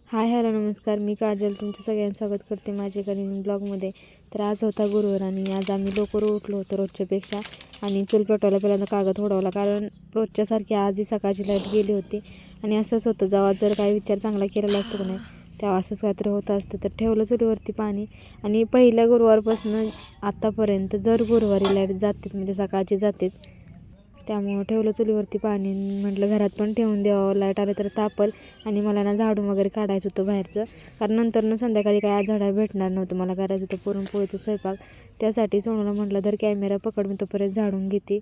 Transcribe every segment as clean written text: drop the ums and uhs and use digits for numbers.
Hi hello नमस्कार, मी काजल तुमचं सगळ्यांचं स्वागत करते माझ्या एका नवीन ब्लॉगमध्ये. तर आज होता गुरुवार आणि आज आम्ही लवकर उठलो होतो रोजच्यापेक्षा. आणि चूल पेटवायला पहिल्यांदा कागद होडवला, कारण रोजच्यासारखी आजही सकाळची लाईट गेली होती. आणि असंच होतं, जेव्हा जर काही विचार चांगला केलेला असतो की नाही तेव्हा असंच काहीतरी होतं असतं. तर ठेवलं चुलीवरती पाणी आणि पहिल्या गुरुवारपासून आत्तापर्यंत जर गुरुवारी लाईट जातेच, म्हणजे सकाळची जातेच. त्यामुळं ठेवलं चुलीवरती पाणी. म्हटलं घरात पण ठेवून द्यावं, लाईट आले तर तापल. आणि मला ना झाडून वगैरे काढायचं होतं बाहेरचं, कारण नंतर संध्याकाळी काय आज झाडा भेटणार नव्हतं. मला करायचं होतं पुरणपोळीचं स्वयंपाक. त्यासाठी सोनूला म्हटलं धर कॅमेरा पकड, मी तोपर्यंत झाडून घेते.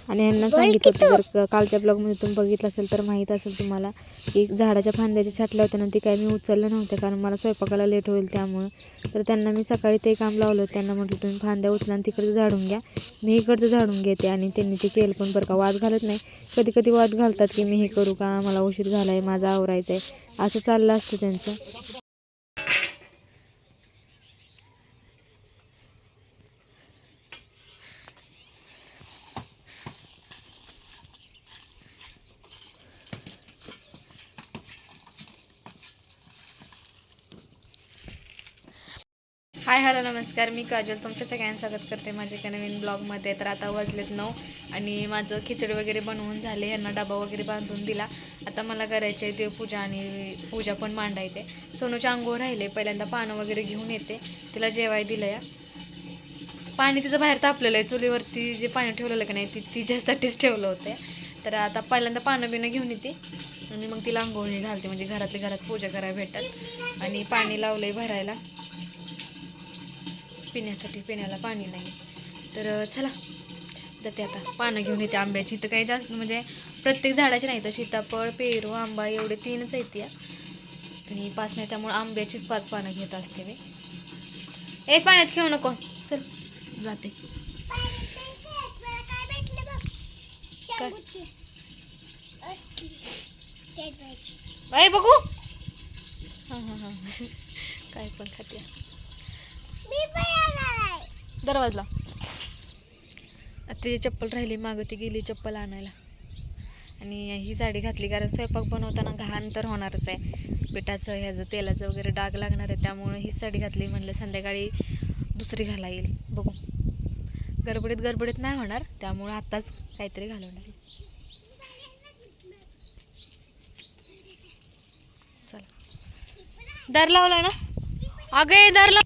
आणि यांना सांगितलं होतं, जर कालच्या ब्लॉगमध्ये तुम्ही बघितलं असेल तर माहीत असेल तुम्हाला, की झाडाच्या फांद्याच्या छाटल्या होत्या ना, ती काय मी उचललं नव्हतं कारण मला स्वयंपाकाला लेट होईल त्यामुळं. तर त्यांना मी सकाळी ते काम लावलं. त्यांना म्हटलं तुम्ही फांद्या उचला आणि तिकडचं झाडून घ्या, मी इकडचं झाडून घेते. आणि त्यांनी ते केलं पण बरं का, वाद घालत नाही. कधी कधी वाद घालतात की मी हे करू का, मला उशीर झाला आहे, माझं आवरायचं आहे, असं चाललं असतं त्यांचं. हाय हॅलो नमस्कार, मी काजल तुमच्या सगळ्यांचं स्वागत करते माझ्या एका नवीन ब्लॉगमध्ये. तर आता वाजलेत 9 आणि माझं खिचडी वगैरे बनवून झाले, यांना डबा वगैरे बांधून दिला. आता मला करायचे देवपूजा आणि पूजा पण मांडायचे. सोनूच्या अंघोळ राहिले, पहिल्यांदा पानं वगैरे घेऊन येते, तिला जेवाय दिलं. या पाणी तिचं बाहेर तापलेलं आहे, चुलीवरती जे पाणी ठेवलेलं की नाही ती तिच्यासाठीच ठेवलं होतं. तर आता पहिल्यांदा पानं बिनं घेऊन येते आणि मग तिला अंघोळणी घालते, म्हणजे घरातली घरात पूजा करायला भेटतात. आणि पाणी लावलंय भरायला पिण्यासाठी, पिण्याला पाणी नाही. तर चला जाते आता पानं घेऊन येते आंब्याची. तर काही जास्त म्हणजे प्रत्येक झाडाची नाही, तर सीताफळ, पेरू, आंबा एवढे 3च आहेत या, आणि 5 नाही, त्यामुळे आंब्याचीच 5 पानं घेत असते मी. पाण्यात खेळू नको, चल जाते. काय बघू, हां हां हां काय पण खाते. दरवाजला तिची चप्पल राहिली मागं, ती गेली चप्पल आणायला. आणि ही साडी घातली कारण स्वयंपाक बनवताना घाण तर होणारच आहे, पिठाचं ह्याचं तेलाचं वगैरे डाग लागणार आहे, त्यामुळे ही साडी घातली. म्हणलं संध्याकाळी दुसरी घाला येईल, बघू. गडबडीत नाही होणार, त्यामुळे आत्ताच काहीतरी घालवणार. चला, दार लावला ना अगे, दार लाव.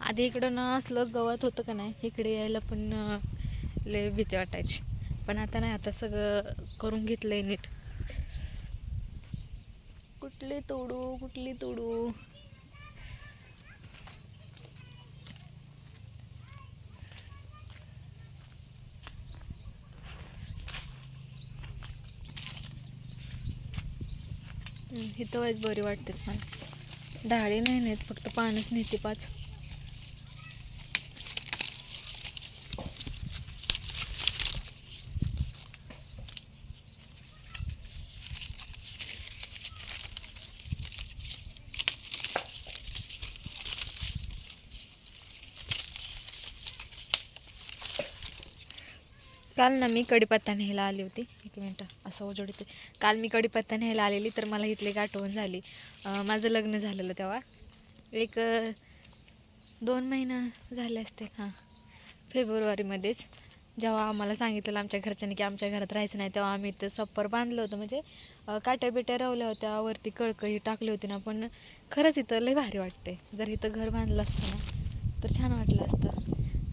आधी इकडं ना असलं गवत होतं का नाही, इकडे यायला पण लय भीती वाटायची. पण आता नाही, आता सगळं करून घेतलंय नीट. कुठली तोडू. इथं वाईच बरी वाटते पण डाळी नाही नेत, फक्त पानच नेते 5. काल ना मी कढीपत्ता न्यायला आली होती, 1 मिनटं असं उजवडते. काल मी कढीपत्ता न्यायला आलेली, तर मला इथली एक आठवण झाली. माझं लग्न झालेलं तेव्हा एक 2 महिना झाले असतील, हां, फेब्रुवारीमध्येच. जेव्हा आम्हाला सांगितलं आमच्या घरच्यांनी की आमच्या घरात राहायचं नाही, तेव्हा आम्ही इथं सप्पर बांधलं होतं, म्हणजे काट्या बिट्या रवल्या होत्या, वरती कळकही टाकली होती ना. पण खरंच इथं लय भारी वाटते. जर इथं घर बांधलं असतं ना तर छान वाटलं असतं.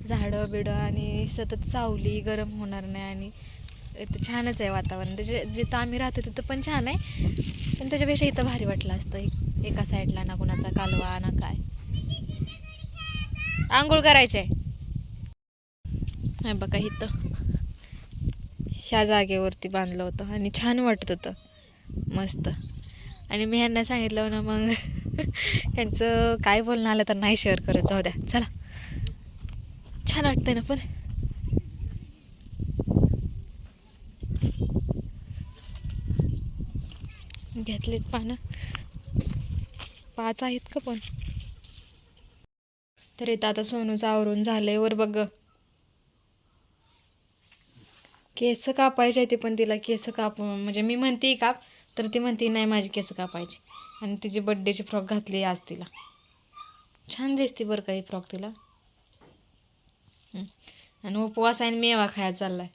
झाडं बिडं आणि सतत सावली, गरम होणार नाही. आणि इथं छानच आहे वातावरण. जिथं आम्ही राहतो तिथं पण छान आहे, पण त्याच्यापेक्षा इथं भारी वाटलं असतं. एका साईडला ना कुणाचा कालवा ना काय. आंघोळ करायचे आहे बघा, इथं ह्या जागेवरती बांधलं होतं आणि छान वाटत होतं मस्त. आणि मी ह्यांना सांगितलं ना, मग ह्यांचं काय बोलणं आलं तर नाही शेअर करत, जाऊ द्या. चला, छान वाटतंय ना. पण घेतलीत पानं. 5 आहेत का पण. तर इथं आता सोनूचं आवरून झालंय. वर बघ, केस कापायचे ते, पण तिला केस काप म्हणजे मी म्हणते काप, तर ती म्हणते नाही माझी केस कापायची. आणि तिची बड्डेची फ्रॉक घातली आज तिला. छान दिसते बरं का ही फ्रॉक तिला. आणि उपवास आहे, मेवा खायला चाललाय.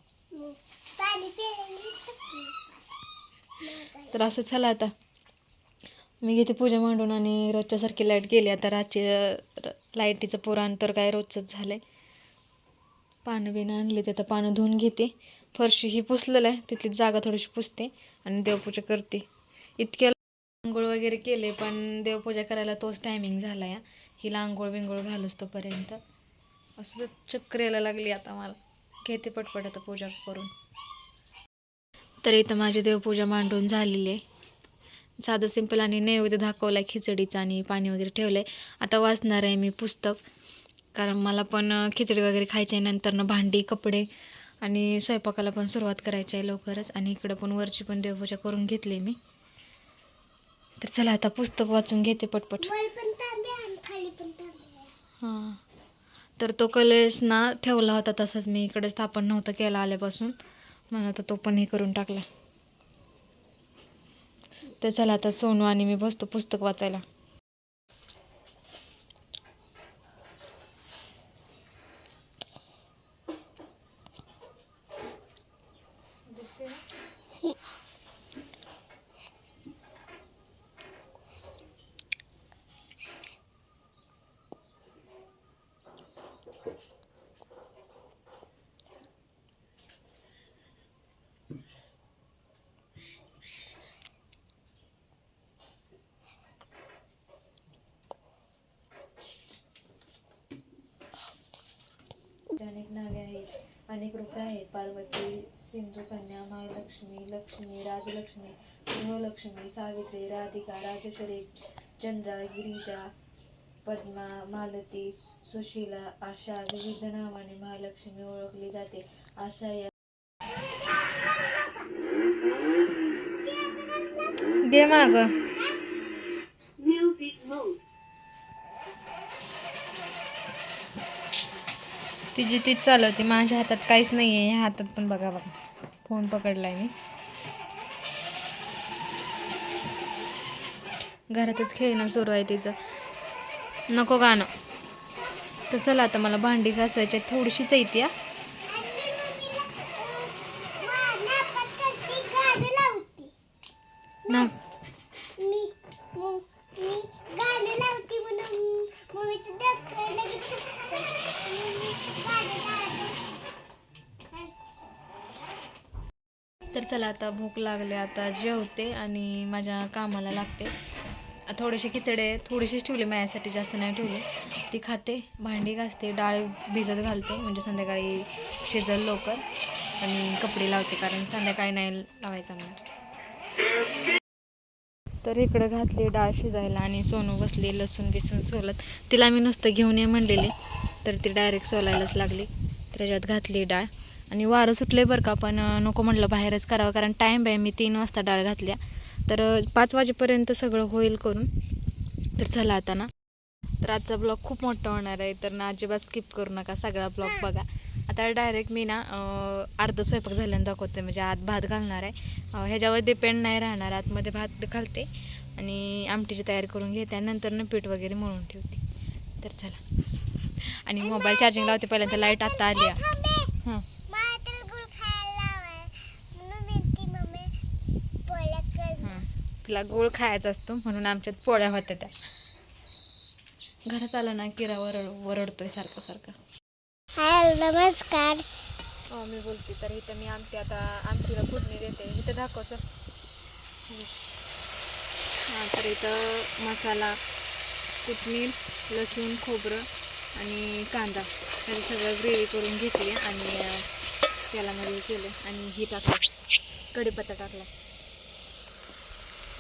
तर असं चला आता मी घेते पूजा मांडून. आणि रोजच्यासारखी लाईट गेली आता. रातची लाईटीचं पुराण तर काय रोजचंच झालंय. पानं बिनं आणले, तर पानं धुवून घेते. फरशी ही पुसलेलं आहे, तिथली जागा थोडीशी पुसते आणि देवपूजा करते. इतक्या आंघोळ वगैरे केले, पण देवपूजा करायला तोच टायमिंग झाला या. हिला आंघोळ बिंघोळ घालूच तोपर्यंत. असं चक्कर यायला लागली आता मला. घेते पटपट आता पूजा करून. तर इथं माझी देवपूजा मांडून झालेली आहे. साधं सिंपल आणि नैवेद्य दाखवला आहे खिचडीचा आणि पाणी वगैरे ठेवलं आहे. आता वाचणार आहे मी पुस्तक, कारण मला पण खिचडी वगैरे खायची आहे. नंतर भांडी कपडे आणि स्वयंपाकाला पण सुरुवात करायची आहे लवकरच. आणि इकडं पण वरची पण देवपूजा करून घेतली मी. तर चला आता पुस्तक वाचून घेते पटपट. हां, तर तो कलश ना ठेवला होता तसाच मी इकडे, स्थापन नव्हतं केला आल्यापासून, म्हणून आता तो पण हे करून टाकला. तर चला आता सोनू आणि मी बसतो पुस्तक वाचायला. अनेक नावे आहेत, अनेक रूपे आहेत. पार्वती, सिंधू कन्या, महालक्ष्मी, लक्ष्मी, राजलक्ष्मी, गृहलक्ष्मी, सावित्री, राधिका, राजेश्वरी, चंद्रा, गिरिजा, पद्मा, मालती, सुशीला, आशा. विविध नावाने महालक्ष्मी ओळखली जाते. आशा या दे माग तिची तीच चालवते. माझ्या हातात काहीच नाही आहे. ह्या हातात पण बघा फोन पकडलाय मी. घरातच खेळणं सुरू आहे तिचं. नको गाणं. तर चला आता मला भांडी घासायची थोडीशीच येते या ना. तर चला आता भूक लागली, आता जेवते आणि माझ्या कामाला लागते. थोडेसे खिचडे थोडीशीच ठेवली माझ्यासाठी, जास्त नाही ठेवली. ती खाते, भांडी घासते, डाळ भिजत घालते म्हणजे संध्याकाळी शिजल लवकर. आणि कपडे लावते, कारण संध्याकाळी नाही लावायचं म्हणणार. तर इकडं घातली डाळ शिजायला आणि सोनू बसली लसूण बिसून सोलत. तिला मी नुसतं घेऊन ये म्हणलेले, तर ती डायरेक्ट सोलायलाच लागली. त्याच्यात घातली डाळ. आणि वारं सुटले बरं का, पण नको म्हटलं बाहेरच करावं, कारण टाईम आहे. मी 3 वाजता डाळ घातल्या, तर 5 वाजेपर्यंत सगळं होईल करून. तर चला आता ना, तर आजचा ब्लॉग खूप मोठा होणार आहे, तर ना अजिबात स्किप करू नका, सगळा ब्लॉग बघा. आता डायरेक्ट मी ना अर्धा स्वयंपाक झाल्यानं दाखवते, म्हणजे आत भात घालणार आहे. ह्याच्यावर डिपेंड नाही राहणार, आतमध्ये भात घालते आणि आमटीची तयारी करून घेते आणि नंतर पीठ वगैरे मळून ठेवते. तर चला, आणि मोबाईल चार्जिंग लावते पहिल्यांदा. लाईट आता आली आहे. हां, तिला गोळ खायचा असतो म्हणून आमच्यात पोळ्या होत्या त्या. घरात आला ना किरा वरडतोय सारखं सारखं. नमस्कार. मी बोलते. तर इथं मी आमटीला फोडणी देते. इथं दाखवतो. हां, तर इथं मसाला, कोथिंबीर, लसूण, खोबरं आणि कांदा हे सगळं ग्रेव्ही करून घेतली आणि तेलामध्ये केलं आणि ही टाकलं, कढीपत्ता टाकला.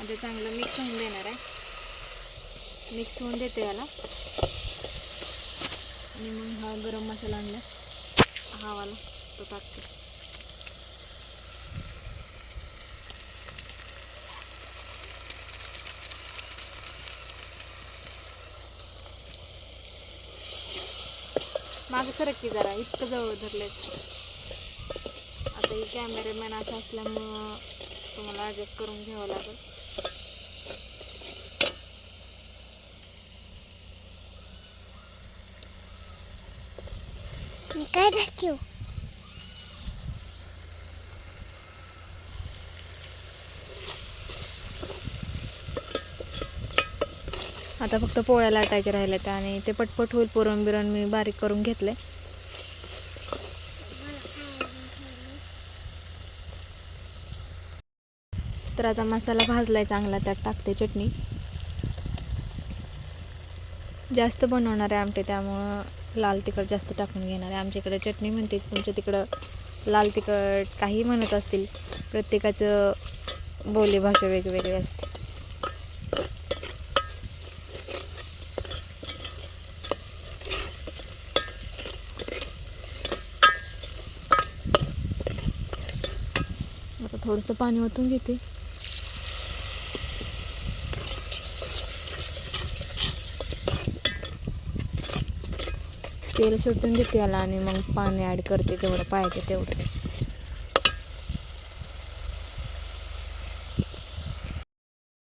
आता चांगलं मिक्स होऊन देणार आहे. मिक्स होऊन देते याला. आणि मग हा गरम मसाला आणला, हा वाला तो टाकते. मागं सरक की जरा, इतकं जवळ धरले. आता ही कॅमेरामॅन असं असल्यामुळं तुम्हाला ॲडजस्ट करून घ्यावं लागेल. काय दाखव. आता फक्त पोळ्या लाटायच्या राहिल्यात आणि ते पटपट होईल. पुरण बिरण मी बारीक करून घेतलंय. तर आता मसाला भाजलाय चांगला, त्यात टाकते चटणी. जास्त बनवणार आहे आमटे, त्यामुळं लाल तिखट जास्त टाकून घेणार आहे. आमच्या इकडे चटणी म्हणते, तुमच्या तिकडं लाल तिखट काही म्हणत असतील. प्रत्येकाचं बोलीभाषा वेगवेगळी असते. आता थोडंसं पाणी ओतून घेते. तेल सुटून देते याला आणि मग पाणी ॲड करते जेवढं पाहिजे तेवढं.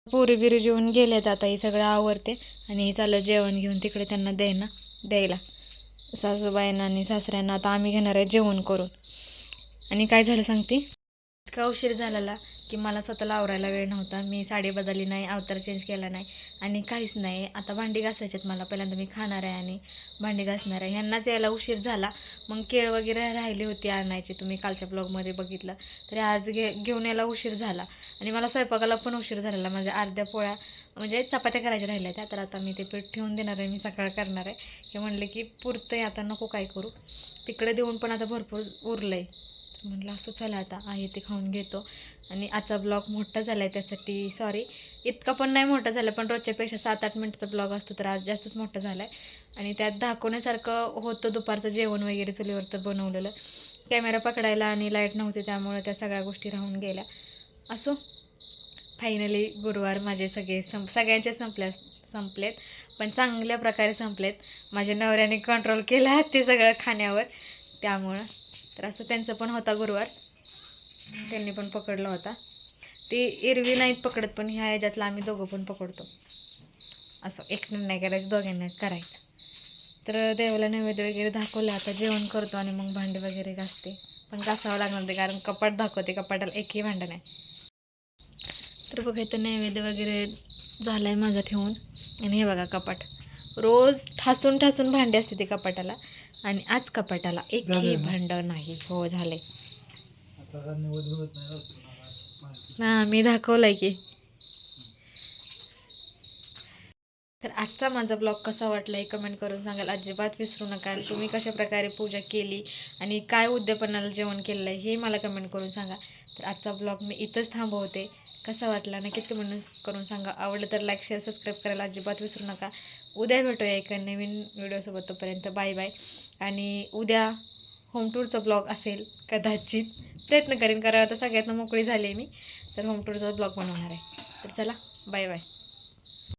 पोरी बिरी जेवून गेलेत. आता हे सगळं आवरते आणि चाललं जेवण घेऊन तिकडे त्यांना द्यायला सासूबाईंना आणि सासऱ्यांना. आता आम्ही घेणार आहे जेवण करून. आणि काय झालं सांगते, इतका उशीर झालेला की मला स्वतःला आवरायला वेळ नव्हता. मी साडी बदलली नाही, अवतार चेंज केला नाही आणि काहीच नाही. आता भांडी घासायच्यात मला. पहिल्यांदा मी खाणार आहे आणि भांडी घासणार आहे. ह्यांनाच यायला उशीर झाला. मग केळ वगैरे राहिली होती आणायची, तुम्ही कालच्या ब्लॉगमध्ये बघितलं. तरी आज घेऊन यायला उशीर झाला आणि मला स्वयंपाकाला पण उशीर झालेला. माझ्या अर्ध्या पोळ्या म्हणजे चपात्या करायच्या राहिल्या त्या. तर आता मी ते पीठ ठेवून देणार आहे. मी सकाळ करणार आहे. हे म्हणले की पुरतं आहे, आता नको काय करू. तिकडे देऊन पण आता भरपूर उरलं आहे. म्हटलं असं चला आता आहे ते खाऊन घेतो. आणि आजचा ब्लॉग मोठा झाला आहे, त्यासाठी सॉरी. इतका पण नाही मोठा झाला, पण रोजच्यापेक्षा 7-8 मिनिटचा ब्लॉग असतो, तर आज जास्तच मोठा झाला आहे. आणि त्यात दाखवण्यासारखं होतं दुपारचं जेवण वगैरे चुलीवरचं बनवलेलं. कॅमेरा पकडायला आणि लाईट नव्हती, त्यामुळे त्या सगळ्या गोष्टी राहून गेल्या. असो, फायनली गुरुवार माझे सगळ्यांचे संपलेत, पण चांगल्या प्रकारे संपलेत. माझ्या नवऱ्याने कंट्रोल केला ते सगळं खाण्यावर, त्यामुळं. तर असं त्यांचं पण होता गुरुवार, त्यांनी पण पकडला होता. ते एरवी नाहीत पकडत, पण ह्या ह्याच्यातला आम्ही दोघं पण पकडतो. असं एकटं नाही करायचं, दोघांना करायचं. तर देवाला नैवेद्य वगैरे दाखवलं. आता जेवण करतो आणि मग भांडे वगैरे घासते. पण घासावं लागणार ते, कारण कपाट दाखवते, कपाटाला एकही भांडं नाही. तर बघा इथं नैवेद्य वगैरे झालं आहे माझं ठेवून. आणि हे बघा कपाट, रोज ठासून ठासून भांडे असते ते कपाटाला, आणि आज कपाटाला एकही भांडं नाही. हो झालंय ना, मी दाखवलंय की. तर आजचा माझा ब्लॉग कसा वाटला हे कमेंट करून सांगाल अजिबात विसरू नका. आणि तुम्ही कशा प्रकारे पूजा केली आणि काय उद्यापनाला जेवण केलं आहे हे मला कमेंट करून सांगा. तर आजचा ब्लॉग मी इथंच थांबवते. कसा वाटला नक्कीच कमेंट करून सांगा. आवडलं तर लाईक शेअर सबस्क्राईब करायला अजिबात विसरू नका. उद्या भेटूया एका नवीन व्हिडिओसोबत. तोपर्यंत बाय बाय. आणि उद्या होम टूरचा ब्लॉग असेल कदाचित, प्रयत्न करेन, कारण आता सगळ्यातनं मोकळी झाली मी, तर होम टूरचा ब्लॉग बनवणार आहे. तर चला बाय बाय.